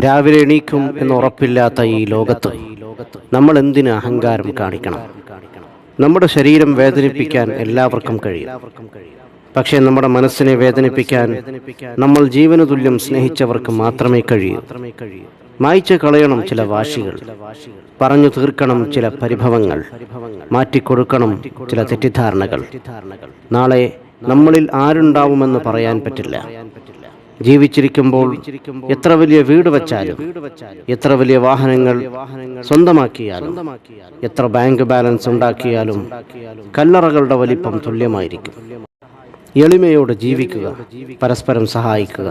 രാവിലെ എണീക്കും എന്നുറപ്പില്ലാത്ത ഈ ലോകത്ത് നമ്മൾ എന്തിന് അഹങ്കാരം കാണിക്കണം? നമ്മുടെ ശരീരം വേദനിപ്പിക്കാൻ എല്ലാവർക്കും കഴിയും. പക്ഷേ നമ്മുടെ മനസ്സിനെ വേദനിപ്പിക്കാൻ നമ്മൾ ജീവനു തുല്യം സ്നേഹിച്ചവർക്ക് മാത്രമേ കഴിയൂ. മായ്ച്ചു കളയണം ചില വാശികൾ, പറഞ്ഞു തീർക്കണം ചില പരിഭവങ്ങൾ, മാറ്റിക്കൊടുക്കണം ചില തെറ്റിദ്ധാരണകൾ. നാളെ നമ്മളിൽ ആരുണ്ടാവുമെന്ന് പറയാൻ പറ്റില്ല. ജീവിച്ചിരിക്കുമ്പോൾ എത്ര വലിയ വീട് വച്ചാലും, എത്ര വലിയ വാഹനങ്ങൾ സ്വന്തമാക്കിയാലും, എത്ര ബാങ്ക് ബാലൻസ് ഉണ്ടാക്കിയാലും കല്ലറകളുടെ വലിപ്പം തുല്യമായിരിക്കും. എളിമയോട് ജീവിക്കുക, പരസ്പരം സഹായിക്കുക,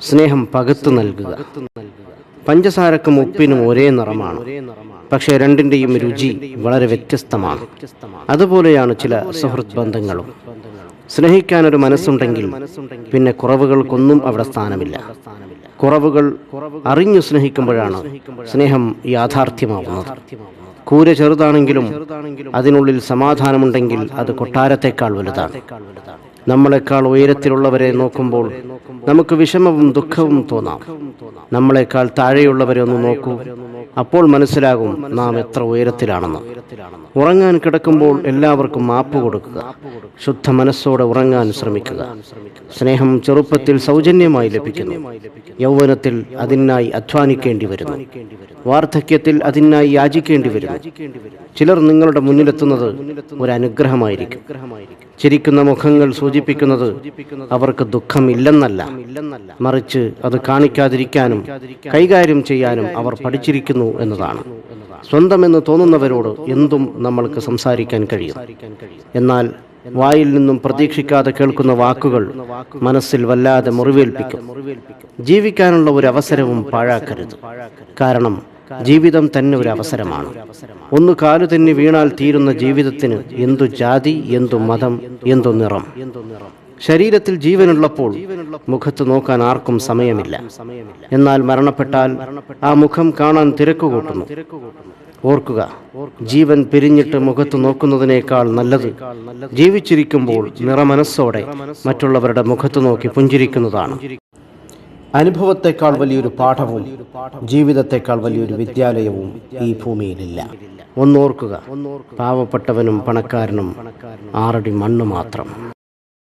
സ്നേഹം പകുത്തു നൽകുക. പഞ്ചസാരക്കും ഉപ്പിനും ഒരേ നിറമാണ്, പക്ഷേ രണ്ടിൻ്റെയും രുചി വളരെ വ്യത്യസ്തമാണ്. അതുപോലെയാണ് ചില സുഹൃത്ത് ബന്ധങ്ങളും. സ്നേഹിക്കാനൊരു മനസ്സുണ്ടെങ്കിൽ പിന്നെ കുറവുകൾക്കൊന്നും അവിടെ സ്ഥാനമില്ല. കുറവുകൾ അറിഞ്ഞു സ്നേഹിക്കുമ്പോഴാണ് സ്നേഹം യാഥാർത്ഥ്യമാവുന്നത്. കൂര ചെറുതാണെങ്കിലും അതിനുള്ളിൽ സമാധാനമുണ്ടെങ്കിൽ അത് കൊട്ടാരത്തെക്കാൾ വലുതാണ്. നമ്മളെക്കാൾ ഉയരത്തിലുള്ളവരെ നോക്കുമ്പോൾ നമുക്ക് വിഷമവും ദുഃഖവും തോന്നാം. നമ്മളെക്കാൾ താഴെയുള്ളവരെ ഒന്ന് നോക്കൂ, അപ്പോൾ മനസ്സിലാകും നാം എത്ര ഉയരത്തിലാണെന്ന്. ഉറങ്ങാൻ കിടക്കുമ്പോൾ എല്ലാവർക്കും മാപ്പ് കൊടുക്കുക. ശുദ്ധ മനസ്സോടെ ഉറങ്ങാൻ ശ്രമിക്കുക. സ്നേഹം ചെറുപ്പത്തിൽ സൗജന്യമായി ലഭിക്കുന്നു. യൗവനത്തിൽ അതിനായി അധ്വാനിക്കേണ്ടി വരുന്നു. വാർദ്ധക്യത്തിൽ അതിനായി യാചിക്കേണ്ടി വരുന്നു. ചിലർ നിങ്ങളുടെ മുന്നിലെത്തുന്നത് ഒരു അനുഗ്രഹമായിരിക്കും. ചിരിക്കുന്ന മുഖങ്ങൾ സൂചിപ്പിക്കുന്നത് അവർക്ക് ദുഃഖമില്ലെന്നല്ല, മറിച്ച് അത് കാണിക്കാതിരിക്കാനും കൈകാര്യം ചെയ്യാനും അവർ പഠിച്ചിരിക്കുന്നു എന്നതാണ്. സ്വന്തമെന്ന് തോന്നുന്നവരോട് എന്തും നമ്മൾക്ക് സംസാരിക്കാൻ കഴിയും. എന്നാൽ വായിൽ നിന്നും പ്രതീക്ഷിക്കാതെ കേൾക്കുന്ന വാക്കുകൾ മനസ്സിൽ വല്ലാതെ മുറിവേൽപ്പിക്കും. ജീവിക്കാനുള്ള ഒരു അവസരവും പാഴാക്കരുത്. കാരണം ജീവിതം തന്നെ ഒരു അവസരമാണ്. ഒന്ന് കാലു തെന്നി വീണാൽ തീരുന്ന ജീവിതത്തിന് എന്തു ജാതി, എന്തു മതം, എന്തു നിറം. ശരീരത്തിൽ ജീവനുള്ളപ്പോൾ മുഖത്ത് നോക്കാൻ ആർക്കും സമയമില്ല. എന്നാൽ മരണപ്പെട്ടാൽ ആ മുഖം കാണാൻ തിരക്കുകൂട്ടുന്നു. ഓർക്കുക, ജീവൻ പിരിഞ്ഞിട്ട് മുഖത്ത് നോക്കുന്നതിനേക്കാൾ നല്ലത് ജീവിച്ചിരിക്കുമ്പോൾ നിറമനസ്സോടെ മറ്റുള്ളവരുടെ മുഖത്ത് നോക്കി പുഞ്ചിരിക്കുന്നതാണ്. അനുഭവത്തെക്കാൾ വലിയൊരു പാഠവും ജീവിതത്തെക്കാൾ വലിയൊരു വിദ്യാലയവും ഈ ഭൂമിയിലില്ല. ഒന്നോർക്കുക, പാവപ്പെട്ടവനും പണക്കാരനും 6 അടി മണ്ണ് മാത്രം.